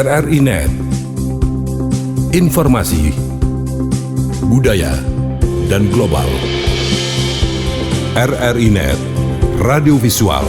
RRI Net. Informasi, budaya, dan global. RRI Net, radio visual.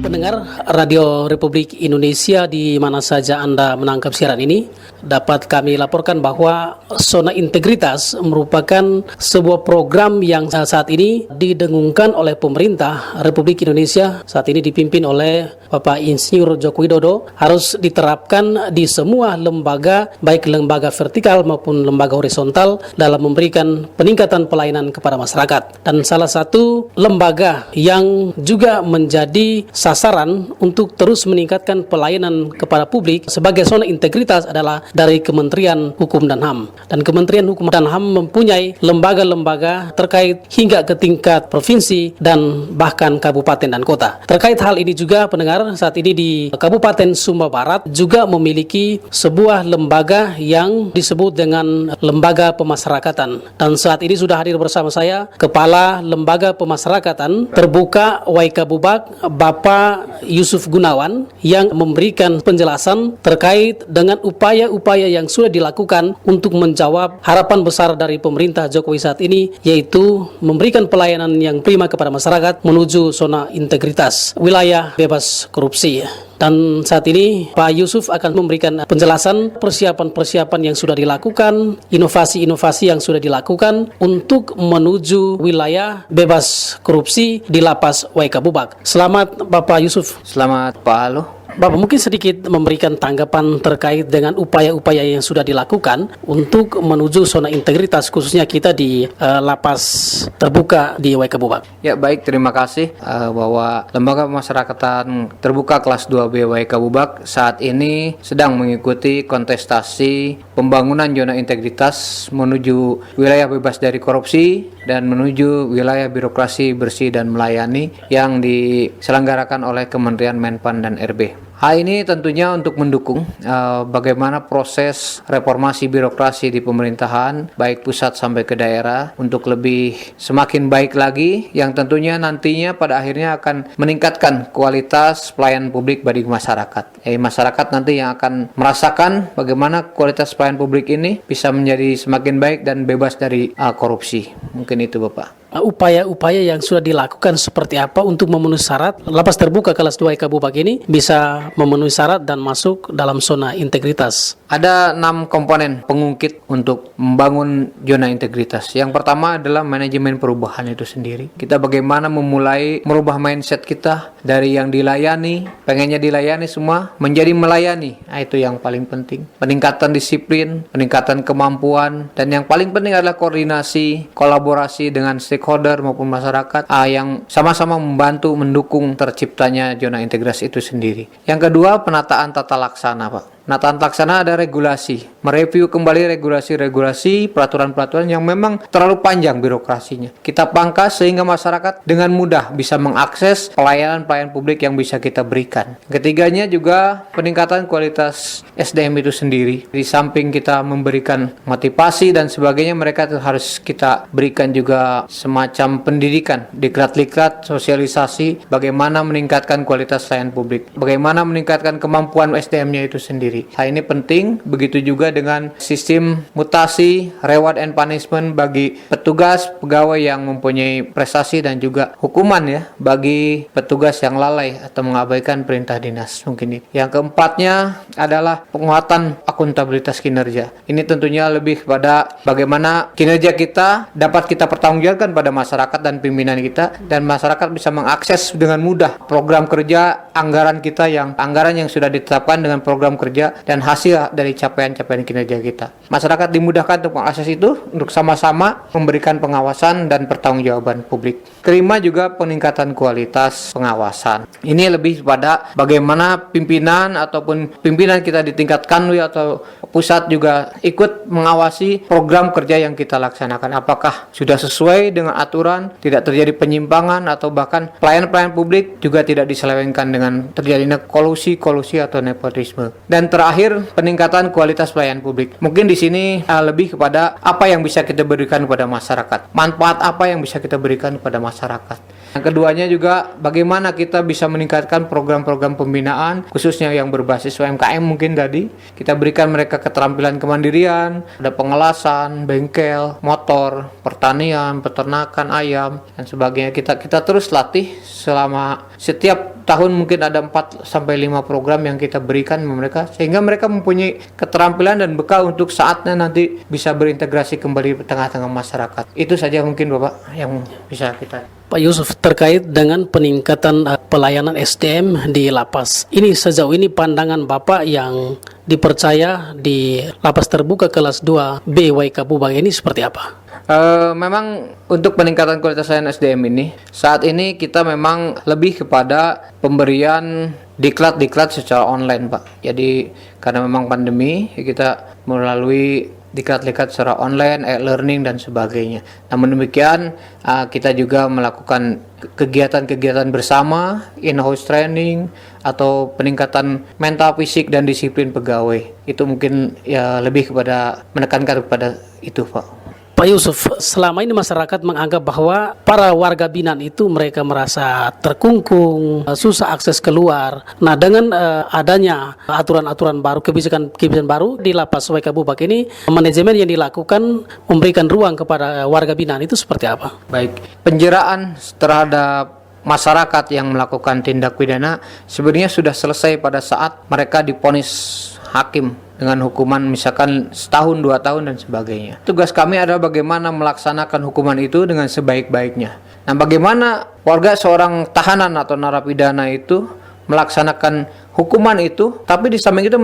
Pendengar Radio Republik Indonesia di mana saja Anda menangkap siaran ini, dapat kami laporkan bahwa Zona Integritas merupakan sebuah program yang saat ini didengungkan oleh pemerintah Republik Indonesia, saat ini dipimpin oleh Bapak Insinyur Joko Widodo, harus diterapkan di semua lembaga, baik lembaga vertikal maupun lembaga horizontal, dalam memberikan peningkatan pelayanan kepada masyarakat. Dan salah satu lembaga yang juga menjadi sasaran untuk terus meningkatkan pelayanan kepada publik sebagai zona integritas adalah dari Kementerian Hukum dan HAM. Dan Kementerian Hukum dan HAM mempunyai lembaga-lembaga terkait hingga ke tingkat provinsi dan bahkan kabupaten dan kota. Terkait hal ini juga, pendengar, saat ini di Kabupaten Sumba Barat juga memiliki sebuah lembaga yang disebut dengan Lembaga Pemasyarakatan. Dan saat ini sudah hadir bersama saya Kepala Lembaga Pemasyarakatan Terbuka Waikabubak, Bapak Yusuf Gunawan, yang memberikan penjelasan terkait dengan upaya-upaya yang sudah dilakukan untuk menjawab harapan besar dari pemerintah Jokowi saat ini, yaitu memberikan pelayanan yang prima kepada masyarakat menuju zona integritas, wilayah bebas korupsi. Dan saat ini Pak Yusuf akan memberikan penjelasan persiapan-persiapan yang sudah dilakukan, inovasi-inovasi yang sudah dilakukan untuk menuju wilayah bebas korupsi di Lapas Waikabubak. Selamat Bapak Yusuf. Selamat Pak Halo. Bapak mungkin sedikit memberikan tanggapan terkait dengan upaya-upaya yang sudah dilakukan untuk menuju zona integritas, khususnya kita di lapas terbuka di Waikabubak. Ya baik, terima kasih bahwa Lembaga Pemasyarakatan Terbuka kelas 2B Waikabubak saat ini sedang mengikuti kontestasi pembangunan zona integritas menuju wilayah bebas dari korupsi dan menuju wilayah birokrasi bersih dan melayani yang diselenggarakan oleh Kementerian Menpan dan RB. Hal ini tentunya untuk mendukung bagaimana proses reformasi birokrasi di pemerintahan, baik pusat sampai ke daerah, untuk lebih semakin baik lagi, yang tentunya nantinya pada akhirnya akan meningkatkan kualitas pelayanan publik bagi masyarakat. Masyarakat nanti yang akan merasakan bagaimana kualitas pelayanan publik ini bisa menjadi semakin baik dan bebas dari korupsi. Mungkin itu Bapak. Upaya-upaya yang sudah dilakukan seperti apa untuk memenuhi syarat lapas terbuka kelas 2 Waikabubak ini bisa memenuhi syarat dan masuk dalam zona integritas? Ada 6 komponen pengungkit untuk membangun zona integritas. Yang pertama adalah manajemen perubahan itu sendiri. Kita bagaimana memulai merubah mindset kita dari yang dilayani, pengennya dilayani semua, menjadi melayani. Itu yang paling penting. Peningkatan disiplin, peningkatan kemampuan, dan yang paling penting adalah koordinasi, kolaborasi dengan stakeholder maupun masyarakat yang sama-sama membantu mendukung terciptanya zona integrasi itu sendiri. Yang kedua, penataan tata laksana, Pak. Penataan laksana ada regulasi, mereview kembali regulasi-regulasi, peraturan-peraturan yang memang terlalu panjang birokrasinya. Kita pangkas sehingga masyarakat dengan mudah bisa mengakses pelayanan-pelayanan publik yang bisa kita berikan. Ketiganya juga peningkatan kualitas SDM itu sendiri. Di samping kita memberikan motivasi dan sebagainya, mereka harus kita berikan juga semacam pendidikan, diklat-diklat, sosialisasi, bagaimana meningkatkan kualitas pelayanan publik, bagaimana meningkatkan kemampuan SDM-nya itu sendiri. Hal ini penting, begitu juga dengan sistem mutasi, reward and punishment bagi petugas, pegawai yang mempunyai prestasi, dan juga hukuman ya bagi petugas yang lalai atau mengabaikan perintah dinas. Mungkin ini. Yang keempatnya adalah penguatan akuntabilitas kinerja. Ini tentunya lebih pada bagaimana kinerja kita dapat kita pertanggungjawabkan pada masyarakat dan pimpinan kita, dan masyarakat bisa mengakses dengan mudah program kerja, anggaran yang sudah ditetapkan dengan program kerja dan hasil dari capaian-capaian kinerja kita. Masyarakat dimudahkan untuk mengakses itu untuk sama-sama memberikan pengawasan dan pertanggungjawaban publik. Kelima juga peningkatan kualitas pengawasan. Ini lebih pada bagaimana pimpinan kita di tingkat kanwil atau pusat juga ikut mengawasi program kerja yang kita laksanakan. Apakah sudah sesuai dengan aturan, tidak terjadi penyimpangan, atau bahkan pelayanan-pelayanan publik juga tidak diselewengkan dengan terjadinya kolusi atau nepotisme. Dan terakhir, peningkatan kualitas pelayanan publik. Mungkin di sini lebih kepada apa yang bisa kita berikan kepada masyarakat. Manfaat apa yang bisa kita berikan kepada masyarakat. Yang keduanya juga bagaimana kita bisa meningkatkan program-program pembinaan khususnya yang berbasis UMKM mungkin tadi. Kita berikan mereka keterampilan kemandirian, ada pengelasan, bengkel, motor, pertanian, peternakan ayam dan sebagainya. Kita terus latih selama setiap tahun mungkin ada 4 sampai 5 program yang kita berikan mereka sehingga mereka mempunyai keterampilan dan bekal untuk saatnya nanti bisa berintegrasi kembali di tengah-tengah masyarakat. Itu saja mungkin Bapak yang bisa kita. Pak Yusuf, terkait dengan peningkatan pelayanan SDM di lapas. Ini sejauh ini pandangan Bapak yang dipercaya di lapas terbuka kelas 2B WK Bubak ini seperti apa? Memang untuk peningkatan kualitas layanan SDM ini, saat ini kita memang lebih kepada pemberian diklat secara online, Pak. Jadi karena memang pandemi, kita melalui diklat secara online, e-learning dan sebagainya. Namun demikian, kita juga melakukan kegiatan-kegiatan bersama, in-house training atau peningkatan mental, fisik dan disiplin pegawai. Itu mungkin ya lebih kepada menekankan kepada itu, Pak. Pak Yusuf, selama ini masyarakat menganggap bahwa para warga binaan itu mereka merasa terkungkung, susah akses keluar. Nah, dengan adanya aturan-aturan baru, kebijakan baru di lapas WK Bubak ini, manajemen yang dilakukan memberikan ruang kepada warga binaan itu seperti apa? Baik, penjeraan terhadap masyarakat yang melakukan tindak pidana sebenarnya sudah selesai pada saat mereka divonis hakim dengan hukuman misalkan setahun, 2 tahun dan sebagainya. Tugas kami adalah bagaimana melaksanakan hukuman itu dengan sebaik-baiknya. Nah, bagaimana warga seorang tahanan atau narapidana itu melaksanakan hukuman itu, tapi di samping itu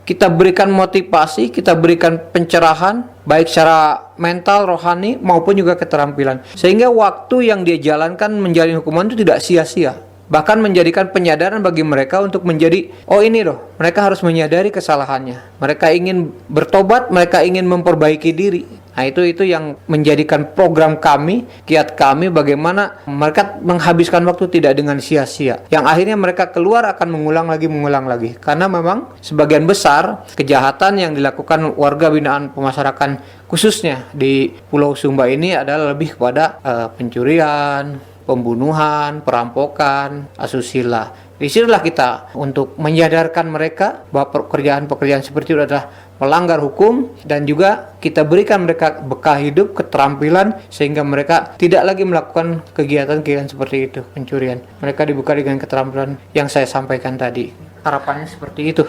kita berikan motivasi, kita berikan pencerahan baik secara mental, rohani maupun juga keterampilan. Sehingga waktu yang dia jalankan menjalani hukuman itu tidak sia-sia. Bahkan menjadikan penyadaran bagi mereka untuk menjadi, oh ini loh, mereka harus menyadari kesalahannya. Mereka ingin bertobat, mereka ingin memperbaiki diri. Nah, itu yang menjadikan program kami, kiat kami bagaimana mereka menghabiskan waktu tidak dengan sia-sia. Yang akhirnya mereka keluar akan mengulang lagi. Karena memang sebagian besar kejahatan yang dilakukan warga binaan pemasyarakat khususnya di Pulau Sumba ini adalah lebih kepada pencurian, pembunuhan, perampokan, asusila. Disinilah kita untuk menyadarkan mereka bahwa pekerjaan-pekerjaan seperti itu adalah melanggar hukum dan juga kita berikan mereka bekal hidup, keterampilan sehingga mereka tidak lagi melakukan kegiatan-kegiatan seperti itu, pencurian. Mereka dibekali dengan keterampilan yang saya sampaikan tadi. Harapannya seperti itu.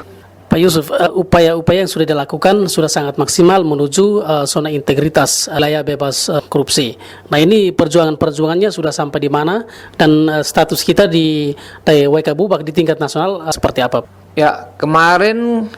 Pak Yusuf, upaya-upaya yang sudah dilakukan sudah sangat maksimal menuju zona integritas wilayah bebas korupsi. Nah, ini perjuangannya sudah sampai di mana dan status kita di WK Bubak di tingkat nasional seperti apa? Ya, kemarin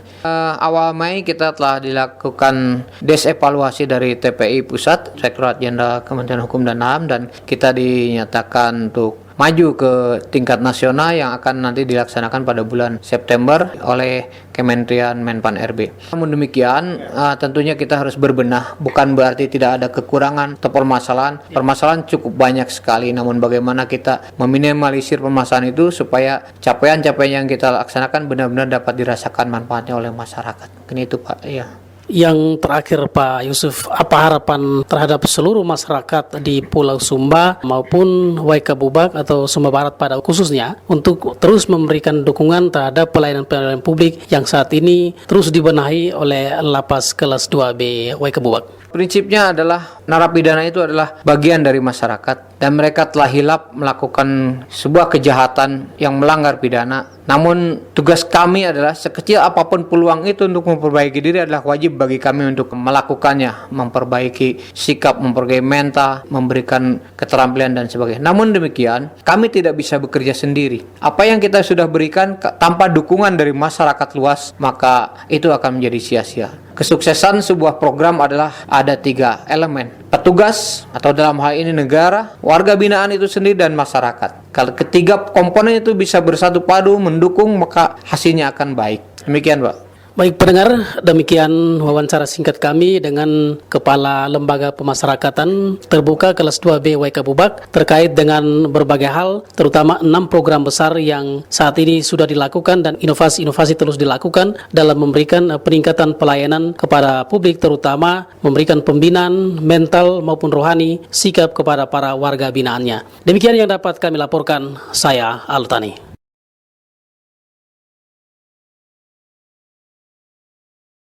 awal Mei kita telah dilakukan desevaluasi dari TPI Pusat, Direktorat Jenderal Kementerian Hukum dan HAM, dan kita dinyatakan untuk maju ke tingkat nasional yang akan nanti dilaksanakan pada bulan September oleh Kementerian Menpan RB. Namun demikian, tentunya kita harus berbenah, bukan berarti tidak ada kekurangan atau permasalahan. Permasalahan cukup banyak sekali, namun bagaimana kita meminimalisir permasalahan itu supaya capaian-capaian yang kita laksanakan benar-benar dapat dirasakan manfaatnya oleh masyarakat. Ini itu Pak, iya. Yang terakhir Pak Yusuf, apa harapan terhadap seluruh masyarakat di Pulau Sumba maupun WK Bubak atau Sumba Barat pada khususnya untuk terus memberikan dukungan terhadap pelayanan publik yang saat ini terus dibenahi oleh lapas kelas 2B WK Bubak? Prinsipnya adalah narapidana itu adalah bagian dari masyarakat dan mereka telah hilap melakukan sebuah kejahatan yang melanggar pidana. Namun tugas kami adalah sekecil apapun peluang itu untuk memperbaiki diri adalah wajib bagi kami untuk melakukannya, memperbaiki sikap, memperbaiki mental, memberikan keterampilan dan sebagainya. Namun demikian, kami tidak bisa bekerja sendiri. Apa yang kita sudah berikan tanpa dukungan dari masyarakat luas, maka itu akan menjadi sia-sia. Kesuksesan sebuah program adalah ada 3 elemen. Petugas atau dalam hal ini negara, warga binaan itu sendiri dan masyarakat. Kalau ketiga komponen itu bisa bersatu padu mendukung, maka hasilnya akan baik. Demikian, Pak. Baik pendengar, demikian wawancara singkat kami dengan Kepala Lembaga Pemasyarakatan Terbuka kelas 2B WK Bubak terkait dengan berbagai hal, terutama 6 program besar yang saat ini sudah dilakukan dan inovasi-inovasi terus dilakukan dalam memberikan peningkatan pelayanan kepada publik, terutama memberikan pembinaan mental maupun rohani sikap kepada para warga binaannya. Demikian yang dapat kami laporkan, saya Alutani.